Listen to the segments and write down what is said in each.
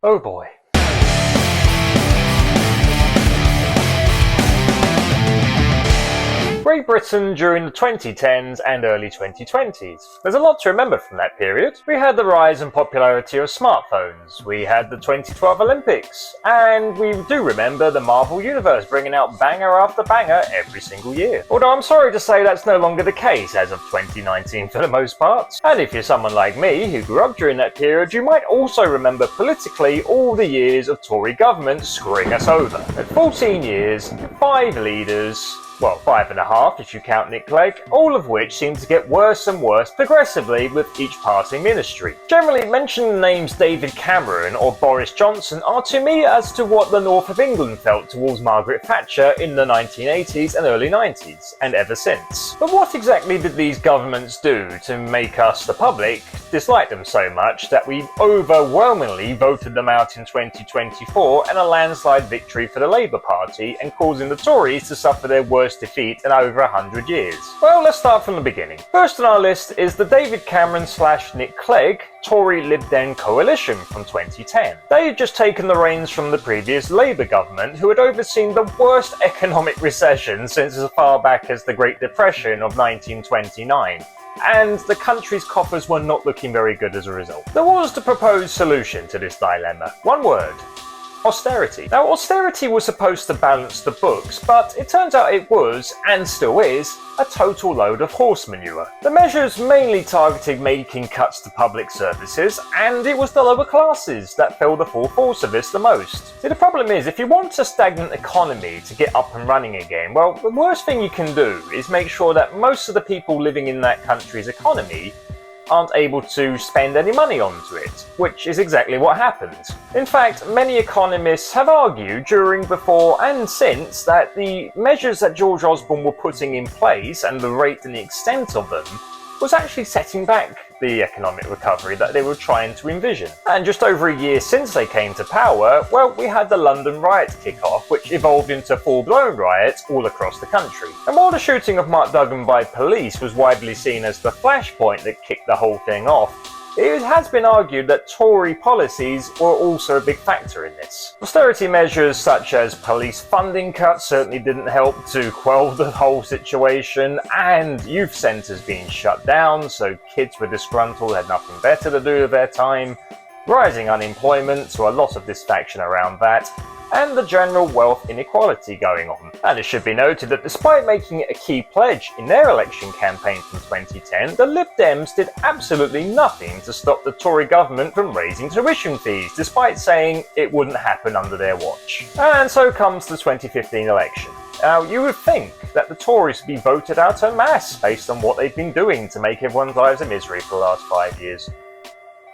Oh boy. Great Britain during the 2010s and early 2020s. There's a lot to remember from that period. We had the rise and popularity of smartphones, we had the 2012 Olympics, and we do remember the Marvel Universe bringing out banger after banger every single year. Although I'm sorry to say that's no longer the case as of 2019 for the most part. And if you're someone like me who grew up during that period, you might also remember politically all the years of Tory government screwing us over. At 14 years, 5 leaders, well, 5.5 if you count Nick Clegg, all of which seem to get worse and worse progressively with each passing ministry. Generally, mentioning the names David Cameron or Boris Johnson are to me as to what the north of England felt towards Margaret Thatcher in the 1980s and early 90s, and ever since. But what exactly did these governments do to make us, the public, dislike them so much that we overwhelmingly voted them out in 2024 and a landslide victory for the Labour Party, and causing the Tories to suffer their worst defeat in over 100 years? Well, let's start from the beginning. First on our list is the David Cameron / Nick Clegg Tory Lib Dem coalition from 2010. They had just taken the reins from the previous Labour government, who had overseen the worst economic recession since as far back as the Great Depression of 1929. And the country's coffers were not looking very good as a result. There was the proposed solution to this dilemma. One word: austerity. Now, austerity was supposed to balance the books, but it turns out it was, and still is, a total load of horse manure. The measures mainly targeted making cuts to public services, and it was the lower classes that felt the full force of this the most. See, the problem is, if you want a stagnant economy to get up and running again, well, the worst thing you can do is make sure that most of the people living in that country's economy aren't able to spend any money onto it, which is exactly what happened. In fact, many economists have argued during, before and since that the measures that George Osborne were putting in place and the rate and the extent of them was actually setting back the economic recovery that they were trying to envision. And just over a year since they came to power, well, we had the London riots kick off, which evolved into full-blown riots all across the country. And while the shooting of Mark Duggan by police was widely seen as the flashpoint that kicked the whole thing off, it has been argued that Tory policies were also a big factor in this. Austerity measures such as police funding cuts certainly didn't help to quell the whole situation, and youth centres being shut down so kids were disgruntled, had nothing better to do with their time, rising unemployment, so a lot of distraction around that, and the general wealth inequality going on. And it should be noted that despite making it a key pledge in their election campaign from 2010, the Lib Dems did absolutely nothing to stop the Tory government from raising tuition fees, despite saying it wouldn't happen under their watch. And so comes the 2015 election. Now, you would think that the Tories would be voted out en masse based on what they've been doing to make everyone's lives a misery for the last 5 years.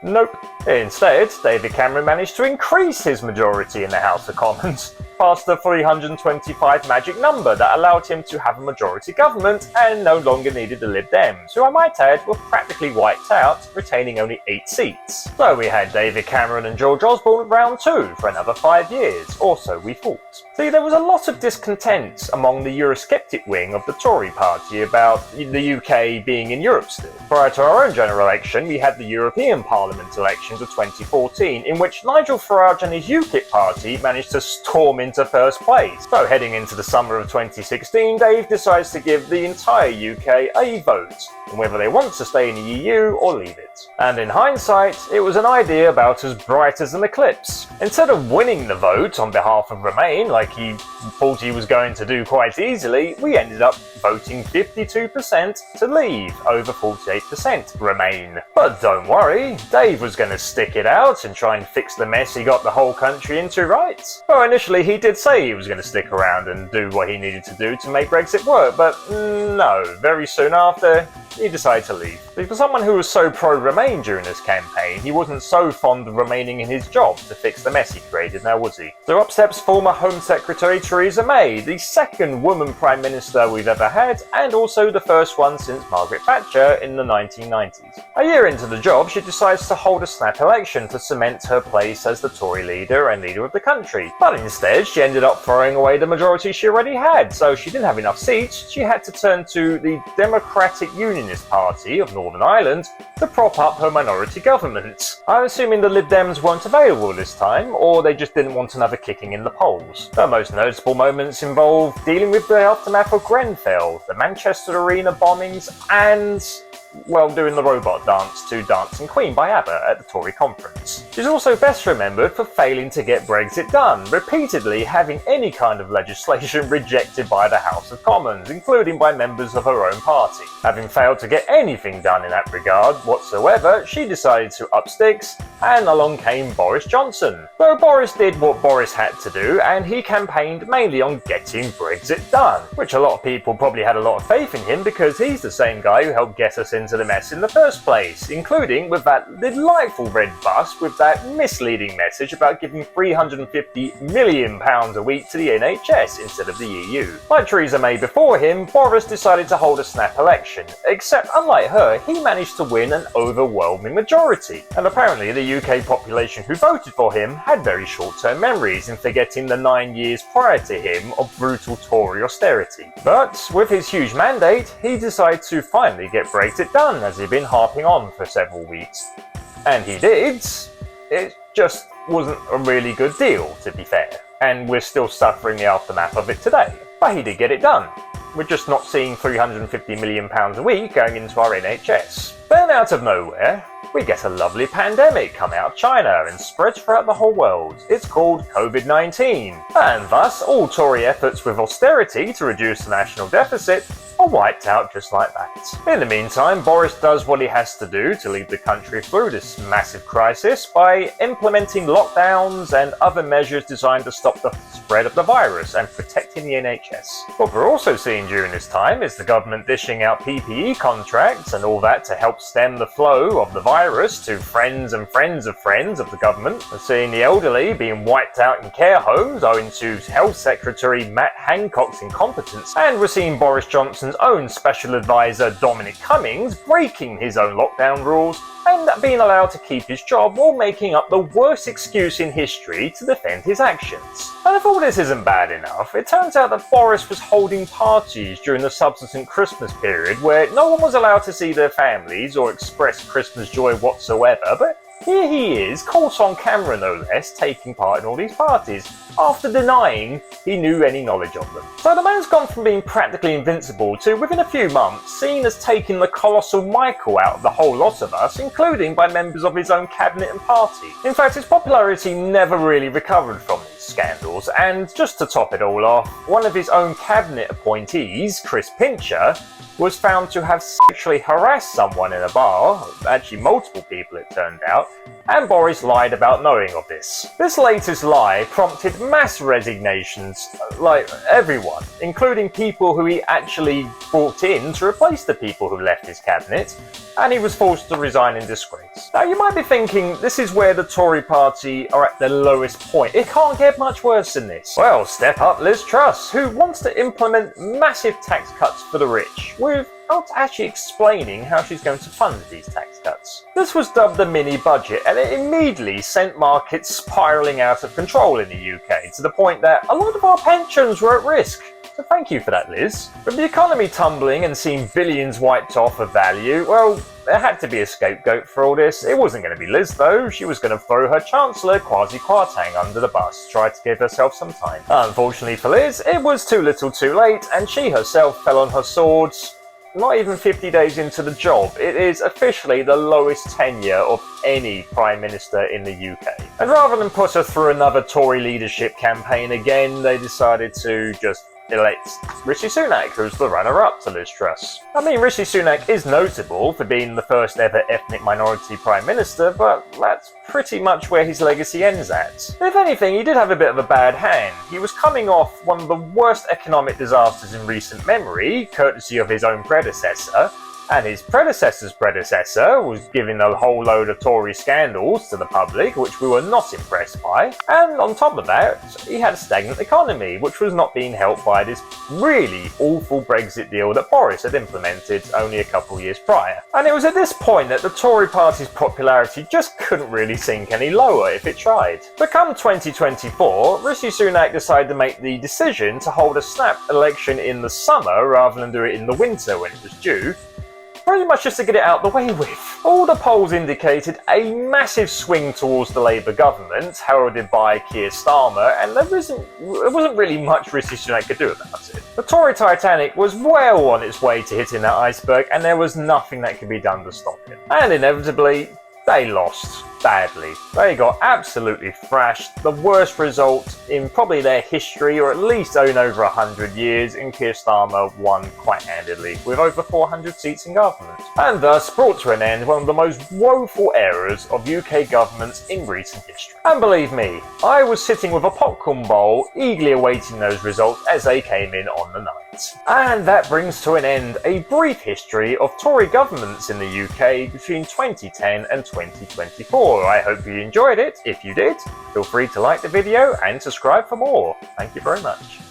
Nope. Instead, David Cameron managed to increase his majority in the House of Commons, past the 325 magic number that allowed him to have a majority government and no longer needed the Lib Dems, who I might add were practically wiped out, retaining only 8 seats. So we had David Cameron and George Osborne round 2 for another 5 years, or so we thought. See, there was a lot of discontent among the Eurosceptic wing of the Tory party about the UK being in Europe still. Prior to our own general election, we had the European Parliament elections of 2014, in which Nigel Farage and his UKIP party managed to storm into first place. So heading into the summer of 2016, Dave decides to give the entire UK a vote on whether they want to stay in the EU or leave it. And in hindsight, it was an idea about as bright as an eclipse. Instead of winning the vote on behalf of Remain, like he thought he was going to do quite easily, we ended up voting 52% to leave, over 48% Remain. But don't worry, Dave was going to stick it out and try and fix the mess he got the whole country into, right? Well, initially he did say he was going to stick around and do what he needed to do to make Brexit work, but no, very soon after, he decided to leave. But for someone who was so pro-Remain during this campaign, he wasn't so fond of remaining in his job to fix the mess he created, now was he? So up steps former Home Secretary Theresa May, the second woman Prime Minister we've ever had, and also the first one since Margaret Thatcher in the 1990s. A year into the job, she decides to hold a snap election to cement her place as the Tory leader and leader of the country. But instead, she ended up throwing away the majority she already had, so she didn't have enough seats, she had to turn to the Democratic Unionist Party of Northern Ireland, to prop up her minority government. I'm assuming the Lib Dems weren't available this time, or they just didn't want another kicking in the polls. The most noticeable moments involve dealing with the aftermath of Grenfell, the Manchester Arena bombings, and doing the robot dance to Dancing Queen by ABBA at the Tory conference. She's also best remembered for failing to get Brexit done, repeatedly having any kind of legislation rejected by the House of Commons, including by members of her own party. Having failed to get anything done in that regard whatsoever, she decided to up sticks, and along came Boris Johnson. Though Boris did what Boris had to do, and he campaigned mainly on getting Brexit done, which a lot of people probably had a lot of faith in him because he's the same guy who helped get us into the mess in the first place, including with that delightful red bus with that misleading message about giving £350 million a week to the NHS instead of the EU. Like Theresa May before him, Boris decided to hold a snap election, except unlike her, he managed to win an overwhelming majority. And apparently the UK population who voted for him had very short-term memories in forgetting the 9 years prior to him of brutal Tory austerity. But with his huge mandate, he decided to finally get Brexit done, as he'd been harping on for several weeks. And he did. It just wasn't a really good deal, to be fair. And we're still suffering the aftermath of it today. But he did get it done. We're just not seeing £350 million a week going into our NHS. Then out of nowhere, we get a lovely pandemic come out of China and spreads throughout the whole world. It's called COVID-19. And thus, all Tory efforts with austerity to reduce the national deficit are wiped out just like that. In the meantime, Boris does what he has to do to lead the country through this massive crisis by implementing lockdowns and other measures designed to stop the spread of the virus and protecting the NHS. What we're also seeing during this time is the government dishing out PPE contracts and all that to help stem the flow of the virus to friends and friends of friends of the government. We're seeing the elderly being wiped out in care homes owing to Health Secretary Matt Hancock's incompetence, and we're seeing Boris Johnson's own special advisor Dominic Cummings breaking his own lockdown rules and being allowed to keep his job while making up the worst excuse in history to defend his actions. And if all this isn't bad enough, it turns out that Boris was holding parties during the subsequent Christmas period where no one was allowed to see their families or express Christmas joy whatsoever, but here he is, caught on camera no less, taking part in all these parties, after denying he knew any knowledge of them. So the man's gone from being practically invincible to, within a few months, seen as taking the colossal Michael out of the whole lot of us, including by members of his own cabinet and party. In fact, his popularity never really recovered from these scandals, and just to top it all off, one of his own cabinet appointees, Chris Pincher, was found to have sexually harassed someone in a bar, actually multiple people it turned out, and Boris lied about knowing of this. This latest lie prompted mass resignations, like everyone, including people who he actually brought in to replace the people who left his cabinet, and he was forced to resign in disgrace. Now you might be thinking this is where the Tory party are at their lowest point. It can't get much worse than this. Well, step up Liz Truss, who wants to implement massive tax cuts for the rich, without actually explaining how she's going to fund these tax cuts. This was dubbed the mini budget, and it immediately sent markets spiralling out of control in the UK, to the point that a lot of our pensions were at risk. So thank you for that, Liz. With the economy tumbling and seeing billions wiped off of value, well, there had to be a scapegoat for all this. It wasn't going to be Liz, though. She was going to throw her Chancellor, Kwasi Kwarteng, under the bus, try to give herself some time. Unfortunately for Liz, it was too little too late, and she herself fell on her swords. Not even 50 days into the job, it is officially the lowest tenure of any Prime Minister in the UK. And rather than put her through another Tory leadership campaign again, they decided to just elect Rishi Sunak, who's the runner-up to Liz Truss. I mean, Rishi Sunak is notable for being the first ever ethnic minority Prime Minister, but that's pretty much where his legacy ends at. If anything, he did have a bit of a bad hand. He was coming off one of the worst economic disasters in recent memory, courtesy of his own predecessor, and his predecessor's predecessor was giving a whole load of Tory scandals to the public, which we were not impressed by. And on top of that, he had a stagnant economy, which was not being helped by this really awful Brexit deal that Boris had implemented only a couple years prior. And it was at this point that the Tory party's popularity just couldn't really sink any lower if it tried. But come 2024, Rishi Sunak decided to make the decision to hold a snap election in the summer rather than do it in the winter when it was due. pretty much just to get it out the way with. All the polls indicated a massive swing towards the Labour government, heralded by Keir Starmer, and there wasn't really much Rishi Sunak could do about it. The Tory Titanic was well on its way to hitting that iceberg, and there was nothing that could be done to stop it. And inevitably, they lost badly. They got absolutely thrashed, the worst result in probably their history, or at least in over 100 years, and Keir Starmer won quite handily, with over 400 seats in government, and thus brought to an end one of the most woeful eras of UK governments in recent history. And believe me, I was sitting with a popcorn bowl, eagerly awaiting those results as they came in on the night. And that brings to an end a brief history of Tory governments in the UK between 2010 and 2024. I hope you enjoyed it. If you did, feel free to like the video and subscribe for more. Thank you very much.